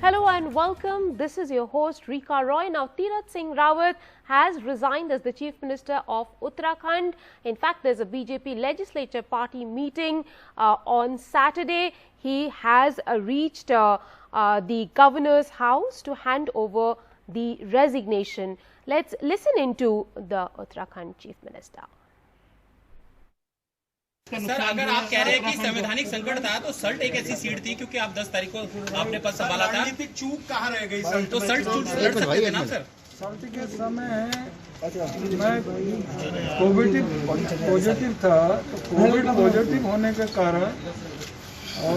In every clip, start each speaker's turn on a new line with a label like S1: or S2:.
S1: Hello and welcome. This is your host Rika Roy. Now, Tirath Singh Rawat has resigned as the Chief Minister of Uttarakhand. In fact, there's a BJP legislature party meeting on Saturday. He has reached the governor's house to hand over the resignation. Let's listen into the Uttarakhand Chief Minister.
S2: Sir, अगर आप कह रहे हैं कि संवैधानिक संकट था तो सल्ट एक ऐसी सीट थी क्योंकि आप 10 तारीख को आपने पद संभाला था। राजनीतिक चूक कहाँ रह गई सर? तो सल्ट चूक लड़ सकते थे ना सर?
S3: सल्ट के समय मैं पॉजिटिव था, तो कोविड पॉजिटिव होने के कारण और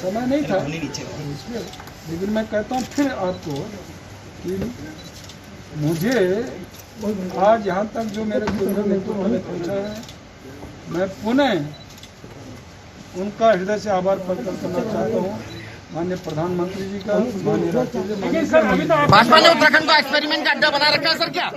S3: समय नहीं था, लेकिन मैं कहता हूँ फिर आपको कि मुझे आज यहाँ तक जो मेरे नेतृत्व में पहुँचा है, मैं पुनः उनका हृदय से आभार प्रकट करना चाहता हूँ, माननीय प्रधानमंत्री जी का, माननीय राष्ट्रपति।
S4: भाजपा ने उत्तराखंड को एक्सपेरिमेंट का अड्डा बना रखा है सर क्या?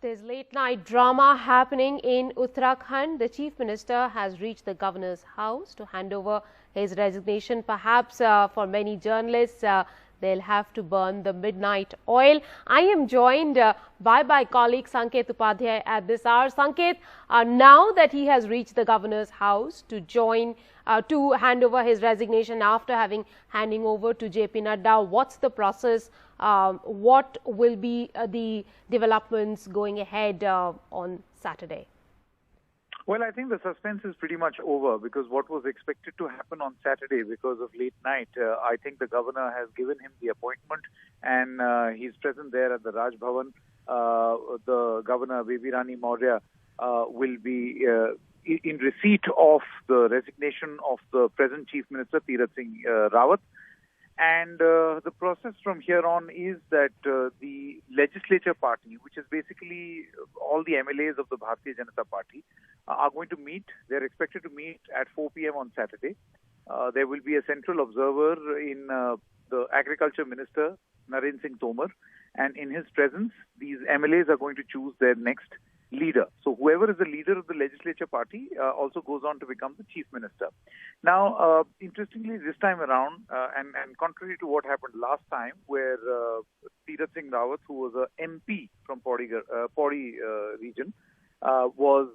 S1: There's late night drama happening in Uttarakhand. The Chief Minister has reached the governor's house to hand over his resignation. Perhaps for many journalists, they'll have to burn the midnight oil. I am joined by my colleague Sanket Upadhyay at this hour. Sanket, now that he has reached the governor's house to to hand over his resignation after handing over to JP Nadda, what's the process? What will be the developments going ahead on Saturday?
S5: Well, I think the suspense is pretty much over because what was expected to happen on Saturday because of late night, I think the governor has given him the appointment and he's present there at the Raj Bhavan. The governor, Baby Rani Maurya, will be in receipt of the resignation of the present Chief Minister, Tirath Singh Rawat. And the process from here on is that the legislature party, which is basically all the MLAs of the Bharatiya Janata Party, are going to meet. They're expected to meet at 4 p.m. on Saturday. There will be a central observer in the Agriculture Minister, Narendra Singh Tomar. And in his presence, these MLAs are going to choose their next leader. So whoever is the leader of the legislature party also goes on to become the chief minister. Now, interestingly, this time around, and contrary to what happened last time, where Tirath Singh Rawat, who was a MP from Pauri region, was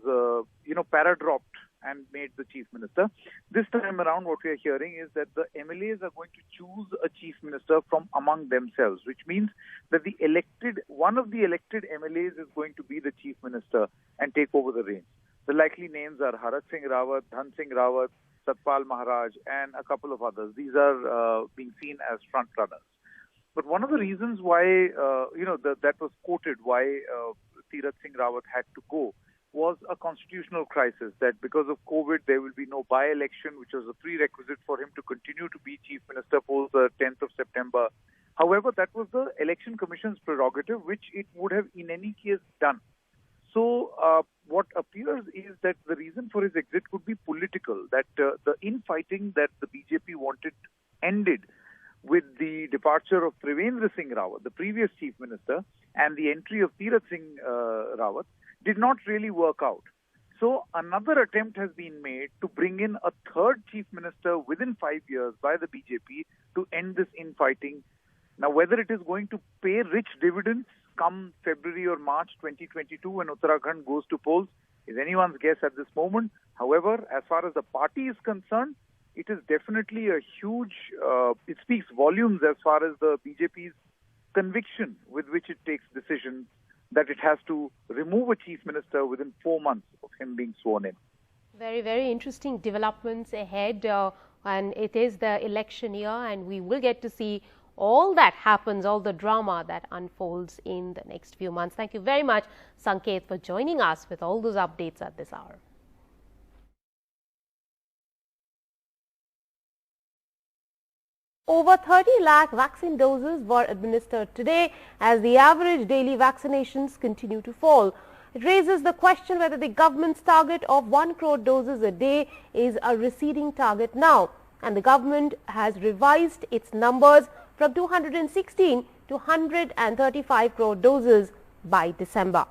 S5: para-dropped and made the chief minister. This time around, what we are hearing is that the MLAs are going to choose a chief minister from among themselves, which means that one of the elected MLAs is going to be the chief minister and take over the reins. The likely names are Tirath Singh Rawat, Dhan Singh Rawat, Satpal Maharaj, and a couple of others. These are being seen as front runners. But one of the reasons why, that was quoted, why Tirath Singh Rawat had to go, was a constitutional crisis, that because of COVID, there will be no by-election, which was a prerequisite for him to continue to be Chief Minister post the 10th of September. However, that was the Election Commission's prerogative, which it would have in any case done. So what appears is that the reason for his exit could be political, that the infighting that the BJP wanted ended with the departure of Trivendra Singh Rawat, the previous Chief Minister, and the entry of Tirath Singh Rawat, did not really work out. So another attempt has been made to bring in a third chief minister within 5 years by the BJP to end this infighting. Now, whether it is going to pay rich dividends come February or March 2022 when Uttarakhand goes to polls is anyone's guess at this moment. However, as far as the party is concerned, it is definitely a huge, it speaks volumes as far as the BJP's conviction with which it takes decisions, that it has to remove a chief minister within 4 months of him being sworn in.
S1: Very, very interesting developments ahead, and it is the election year, and we will get to see all that happens, all the drama that unfolds in the next few months. Thank you very much, Sanket, for joining us with all those updates at this hour. Over 30 lakh vaccine doses were administered today as the average daily vaccinations continue to fall. It raises the question whether the government's target of 1 crore doses a day is a receding target now, and the government has revised its numbers from 216 to 135 crore doses by December.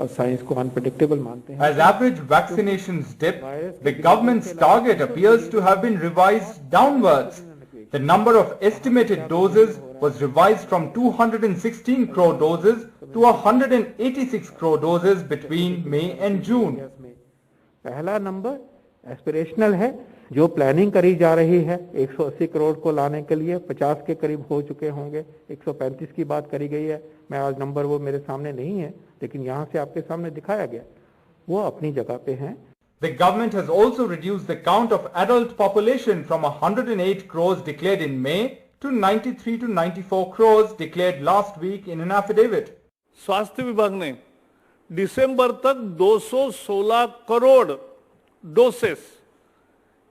S6: और science को unpredictable मानते हैं.
S7: As average vaccinations dip, the government's target appears to have been revised downwards. The number of estimated doses was revised from 216 crore doses to 186 crore doses between May and June.
S6: पहला number aspirational है. जो planning करी जा रही है 180 करोड़ को लाने के लिए 50 के करीब हो चुके होंगे. 135 की बात करी गई है. मैं आज नंबर वो मेरे सामने नहीं है, लेकिन यहाँ से आपके सामने दिखाया गया. वो अपनी जगह पे हैं.
S7: The government has also reduced the count of adult population from 108 crores declared in May to 93 to 94 crores declared last week in an affidavit.
S8: स्वास्थ्य विभाग ने दिसंबर तक 216 करोड़ डोसेस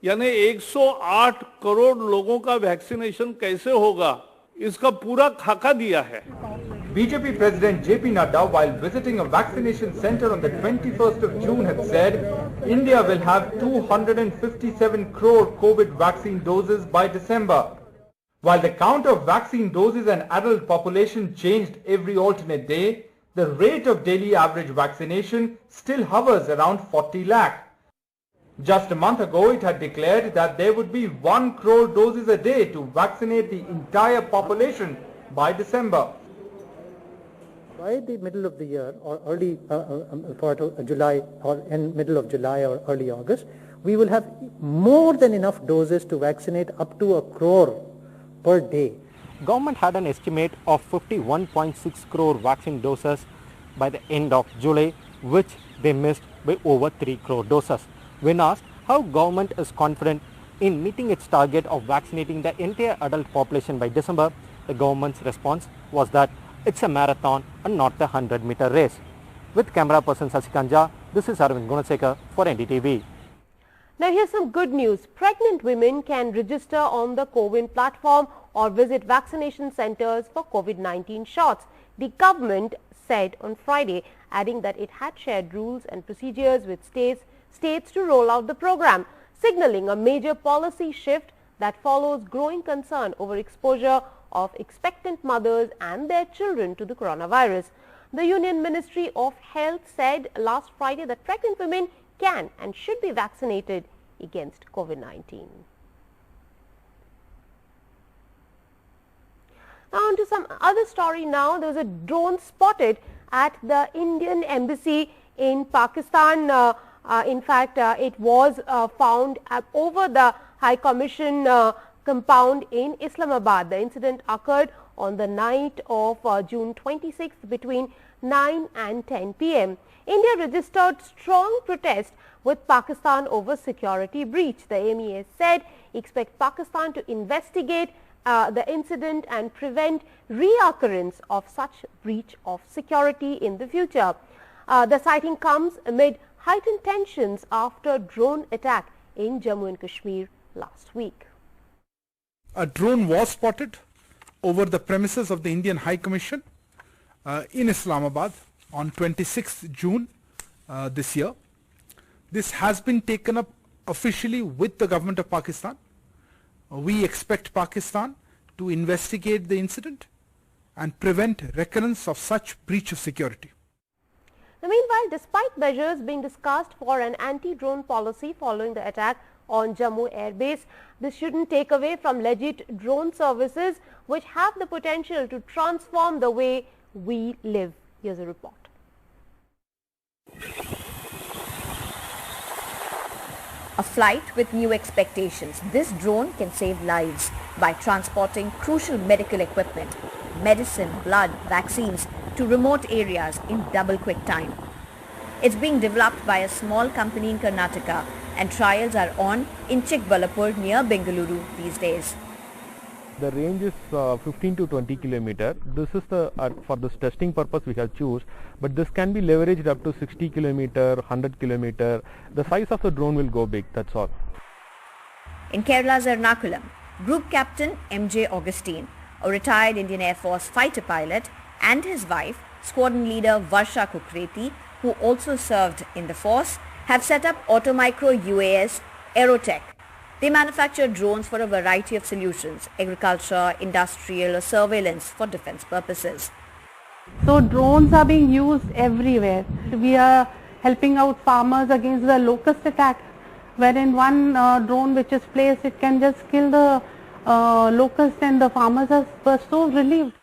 S8: यानी 108 करोड़ लोगों का वैक्सीनेशन कैसे होगा, इसका पूरा खाका दिया है.
S7: BJP President JP Nadda, while visiting a vaccination center on the 21st of June, had said India will have 257 crore COVID vaccine doses by December. While the count of vaccine doses and adult population changed every alternate day, the rate of daily average vaccination still hovers around 40 lakh. Just a month ago, it had declared that there would be 1 crore doses a day to vaccinate the entire population by December.
S9: By the middle of the year or early part of July or in middle of July or early August, we will have more than enough doses to vaccinate up to 1 crore per day.
S10: Government had an estimate of 51.6 crore vaccine doses by the end of July, which they missed by over 3 crore doses. When asked how government is confident in meeting its target of vaccinating the entire adult population by December, the government's response was that it's a marathon and not a 100-meter race. With camera person Sasikanja, this is Arvind Gunasekar for NDTV.
S1: Now here's some good news. Pregnant women can register on the CoWIN platform or visit vaccination centers for COVID-19 shots. The government said on Friday, adding that it had shared rules and procedures with states to roll out the program, signaling a major policy shift that follows growing concern over exposure of expectant mothers and their children to the coronavirus. The Union Ministry of Health said last Friday that pregnant women can and should be vaccinated against COVID-19. Now on to some other story now. There was a drone spotted at the Indian Embassy in Pakistan. In fact, it was found over the High Commission compound in Islamabad. The incident occurred on the night of June 26th between 9 and 10 p.m. India registered strong protest with Pakistan over security breach. The MEA said expect Pakistan to investigate the incident and prevent reoccurrence of such breach of security in the future. The sighting comes amid heightened tensions after drone attack in Jammu and Kashmir last week.
S11: A drone was spotted over the premises of the Indian High Commission in Islamabad on 26th June this year. This has been taken up officially with the government of Pakistan. We expect Pakistan to investigate the incident and prevent recurrence of such breach of security.
S1: Now, meanwhile, despite measures being discussed for an anti-drone policy following the attack on Jammu Air Base, this shouldn't take away from legit drone services which have the potential to transform the way we live. Here's a report.
S12: A flight with new expectations. This drone can save lives by transporting crucial medical equipment, medicine, blood, vaccines to remote areas in double quick time. It's being developed by a small company in Karnataka and trials are on in Chikbalapur near Bengaluru these days.
S10: The range is 15 to 20 kilometer. This is the for this testing purpose we have choose, but this can be leveraged up to 60 kilometer, 100 kilometer. The size of the drone will go big, that's all.
S12: In Kerala's Ernakulam, Group Captain MJ Augustine, a retired Indian Air Force fighter pilot, and his wife, Squadron Leader Varsha Kukreti, who also served in the force, have set up Automicro UAS Aerotech. They manufacture drones for a variety of solutions, agriculture, industrial or surveillance for defense purposes.
S13: So drones are being used everywhere. We are helping out farmers against the locust attack, wherein one drone which is placed, it can just kill the locust, and the farmers were so relieved.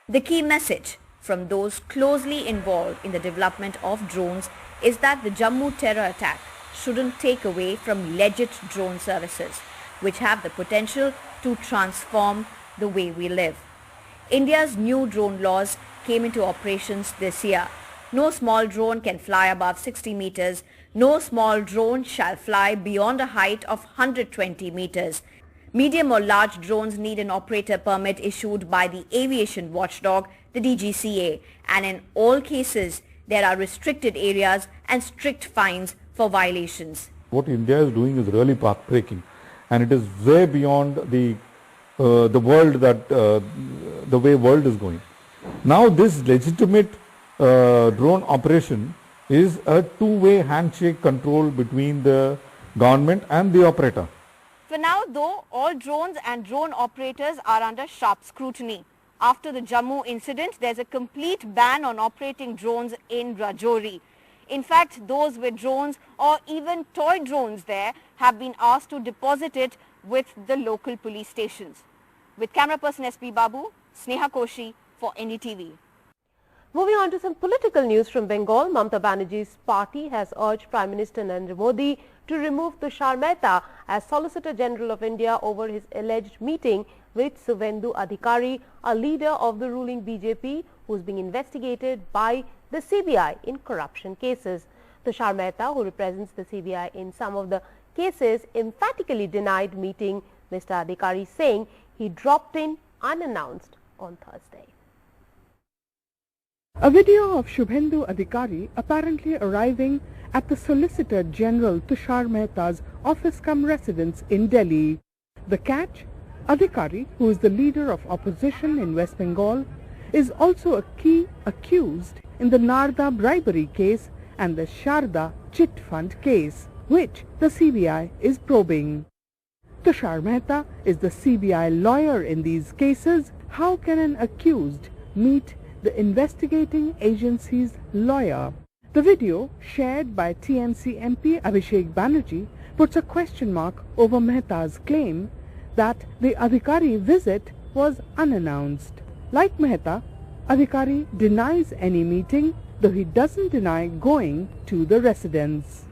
S12: The key message from those closely involved in the development of drones is that the Jammu terror attack shouldn't take away from legit drone services, which have the potential to transform the way we live. India's new drone laws came into operations this year. No small drone can fly above 60 meters. No small drone shall fly beyond a height of 120 meters. Medium or large drones need an operator permit issued by the aviation watchdog, the DGCA, and in all cases, there are restricted areas and strict fines for violations.
S14: What India is doing is really path-breaking, and it is way beyond the world that the way world is going. Now, this legitimate drone operation is a two-way handshake control between the government and the operator.
S12: For now, though, all drones and drone operators are under sharp scrutiny. After the Jammu incident, there's a complete ban on operating drones in Rajouri. In fact, those with drones or even toy drones there have been asked to deposit it with the local police stations. With camera person SP Babu, Sneha Koshi for NDTV.
S1: Moving on to some political news from Bengal, Mamata Banerjee's party has urged Prime Minister Narendra Modi to remove Tushar Mehta as Solicitor General of India over his alleged meeting with Suvendu Adhikari, a leader of the ruling BJP who is being investigated by the CBI in corruption cases. Tushar Mehta, who represents the CBI in some of the cases, emphatically denied meeting Mr. Adhikari, saying he dropped in unannounced on Thursday.
S15: A video of Shubhendu Adhikari apparently arriving at the Solicitor General Tushar Mehta's office-cum-residence in Delhi. The catch? Adhikari, who is the leader of opposition in West Bengal, is also a key accused in the Narda bribery case and the Sharda chit fund case, which the CBI is probing. Tushar Mehta is the CBI lawyer in these cases. How can an accused meet the investigating agency's lawyer? The video, shared by TMC MP Abhishek Banerjee, puts a question mark over Mehta's claim that the Adhikari visit was unannounced. Like Mehta, Adhikari denies any meeting, though he doesn't deny going to the residence.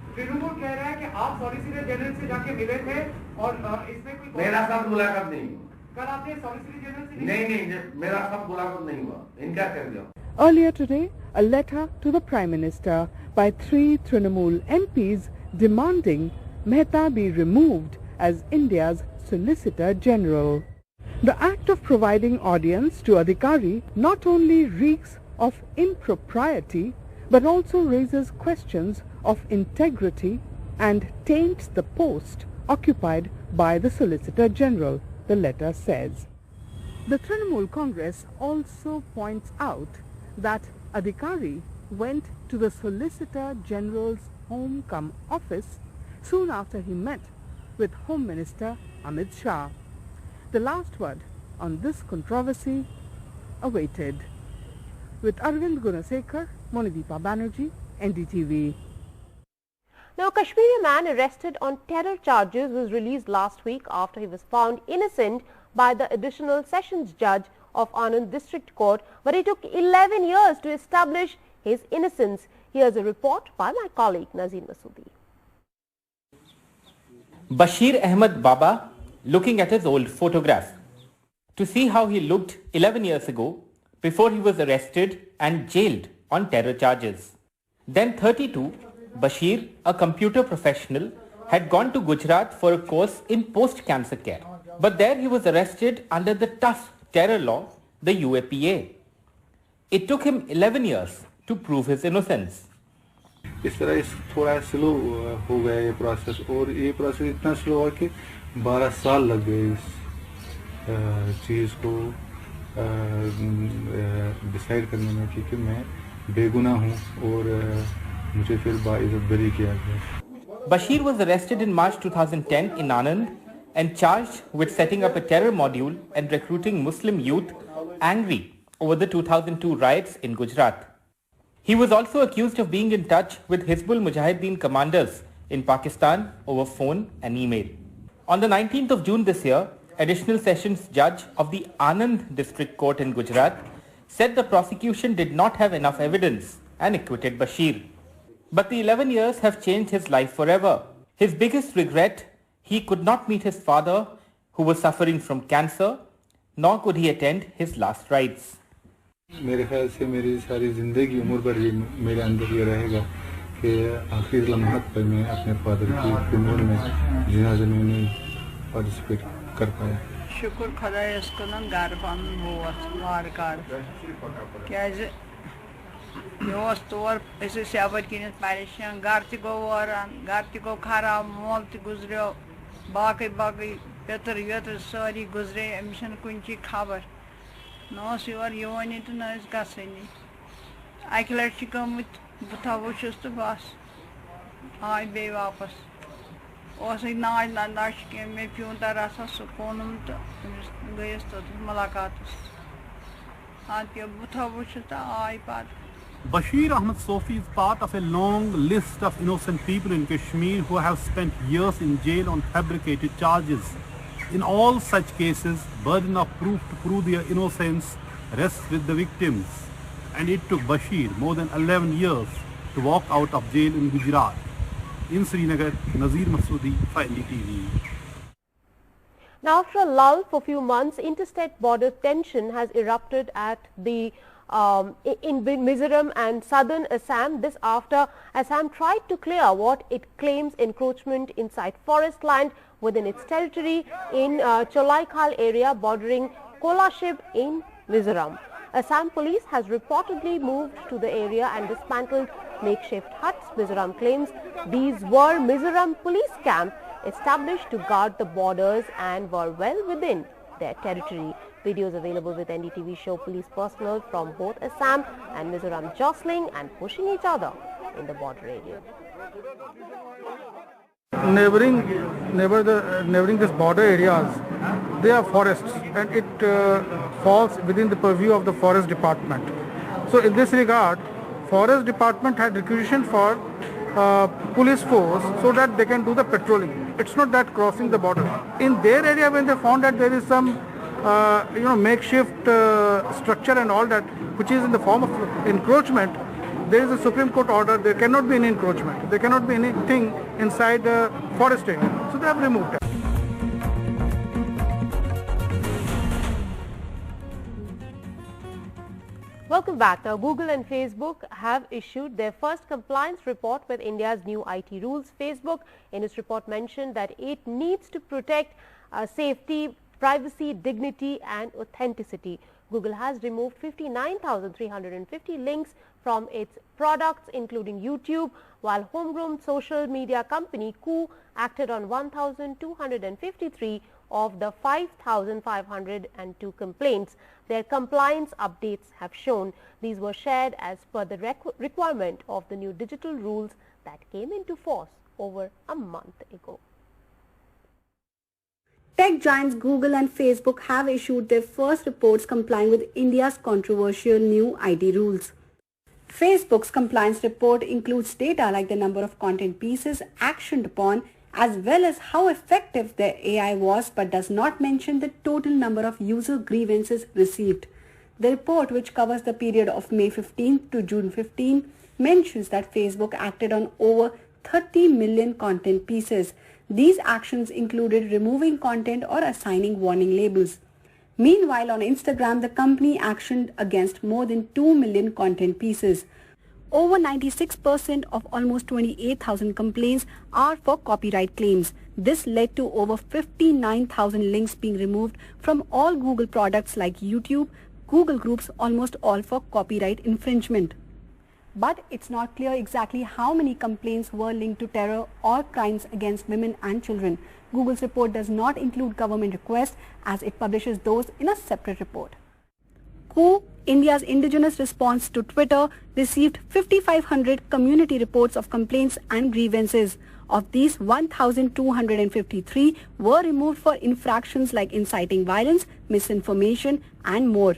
S15: Earlier today, a letter to the Prime Minister by 3 Trinamool MPs demanding Mehta be removed as India's Solicitor General. The act of providing audience to Adhikari not only reeks of impropriety but also raises questions of integrity and taints the post occupied by the Solicitor General, the letter says. The Trinamool Congress also points out that Adhikari went to the Solicitor General's home-cum-office soon after he met with Home Minister Amit Shah. The last word on this controversy awaited. With Arvind Gunasekar, Monideepa Banerjee, NDTV.
S1: Now, a Kashmiri man arrested on terror charges was released last week after he was found innocent by the additional sessions judge of Anand District Court, but it took 11 years to establish his innocence. Here's a report by my colleague Nazir Masoodi.
S16: Bashir Ahmed Baba looking at his old photograph to see how he looked 11 years ago before he was arrested and jailed on terror charges. Then 32, Bashir, a computer professional, had gone to Gujarat for a course in post-cancer care. But there he was arrested under the tough terror law, the UAPA. It took him 11 years to prove his innocence.
S17: इस तरह थोड़ा slow हो गया ये process और ये process इतना slow हुआ कि 12 साल लग गए इस चीज़ को डिसाइड करने में कि मैं बेगुनाह हूँ और मुझे फिर बाइज़्ज़त बरी किया गया.
S16: Bashir was arrested in March 2010 in Anand and charged with setting up a terror module and recruiting Muslim youth angry over the 2002 riots in Gujarat. He was also accused of being in touch with Hizbul Mujahideen commanders in Pakistan over phone and email. On the 19th of June this year, Additional Sessions Judge of the Anand District Court in Gujarat said the prosecution did not have enough evidence and acquitted Bashir. But the 11 years have changed his life forever. His biggest regret, he could not meet his father, who was suffering from cancer, nor could he attend his last rites.
S17: मेरे ख्याल से मेरी सारी जिंदगी उम्र भर ये मेरे अंदर ये रहेगा कि आखिरी लम्हात पर मैं अपने फादर की फिनूर में जनाज़े में पार्टिसिपेट कर पाया.
S18: शुक्र खुदायस कुन घर पन वोत वार कार क्याज योस तोर ऐसे सबर किन परेशान घर त गो वरान घर त गो खराब मोल त गुजरियो बाकी बाकी पेतर वेतर सारी गुजरे अमिशन कुंची खबर नोस योर योनी तो नस गसनी अक लट गमुत बुथा वुचस तो बस आय बे वापस ओस नाज नश के मे प्यून तर रसा सुकून तो गयस तो मुलाकात आत बुथा वुच तो आय पात.
S19: Bashir Ahmed Sofi is part of a long list of innocent people in Kashmir who have spent years in jail on fabricated charges. In all such cases, burden of proof to prove their innocence rests with the victims. And it took Bashir more than 11 years to walk out of jail in Gujarat. In Srinagar, Nazir Masoodi for NDTV.
S1: Now, after a lull for a few months, interstate border tension has erupted at the in Mizoram and southern Assam. This after Assam tried to clear what it claims encroachment inside forest land within its territory in Cholaikal area bordering Kolashib in Mizoram. Assam police has reportedly moved to the area and dismantled makeshift huts. Mizoram claims these were Mizoram police camp established to guard the borders and were well within their territory. Videos available with NDTV show police personnel from both Assam and Mizoram jostling and pushing each other in the border area.
S20: Neighboring this border areas, they are forests and it falls within the purview of the forest department. So in this regard, forest department had requisitioned for police force so that they can do the patrolling. It's not that crossing the border. In their area, when they found that there is some makeshift structure and all that, which is in the form of encroachment, there is a Supreme Court order. There cannot be any encroachment. There cannot be anything inside the forest area. So they have removed it.
S1: Welcome back. Now, Google and Facebook have issued their first compliance report with India's new IT rules. Facebook, in its report, mentioned that it needs to protect safety, privacy, dignity and authenticity. Google has removed 59,350 links from its products, including YouTube, while homegrown social media company Koo acted on 1,253 of the 5,502 complaints. Their compliance updates have shown these were shared as per the requirement of the new digital rules that came into force over a month ago.
S21: Tech giants Google and Facebook have issued their first reports complying with India's controversial new IT rules. Facebook's compliance report includes data like the number of content pieces actioned upon as well as how effective their AI was, but does not mention the total number of user grievances received. The report, which covers the period of May 15 to June 15, mentions that Facebook acted on over 30 million content pieces. These actions included removing content or assigning warning labels. Meanwhile, on Instagram, the company actioned against more than 2 million content pieces. Over 96% of almost 28,000 complaints are for copyright claims. This led to over 59,000 links being removed from all Google products like YouTube, Google Groups, almost all for copyright infringement. But it's not clear exactly how many complaints were linked to terror or crimes against women and children. Google's report does not include government requests as it publishes those in a separate report. Koo, India's indigenous response to Twitter, received 5,500 community reports of complaints and grievances. Of these, 1,253 were removed for infractions like inciting violence, misinformation and more.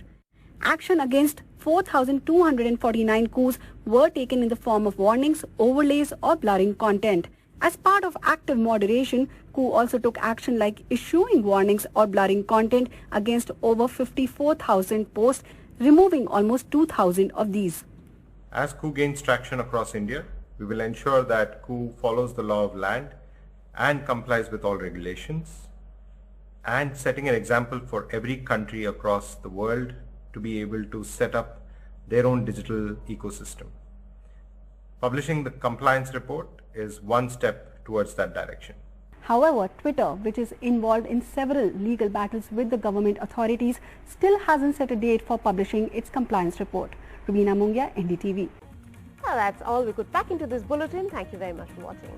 S21: Action against 4,249 coups were taken in the form of warnings, overlays or blurring content. As part of active moderation, coup also took action like issuing warnings or blurring content against over 54,000 posts, removing almost 2,000 of these.
S2: As coup gains traction across India, we will ensure that coup follows the law of land and complies with all regulations, and setting an example for every country across the world to be able to set up their own digital ecosystem. Publishing the compliance report is one step towards that direction.
S21: However, Twitter, which is involved in several legal battles with the government authorities, still hasn't set a date for publishing its compliance report. Rubina Mungia, NDTV.
S1: Well, that's all we could pack into this bulletin. Thank you very much for watching.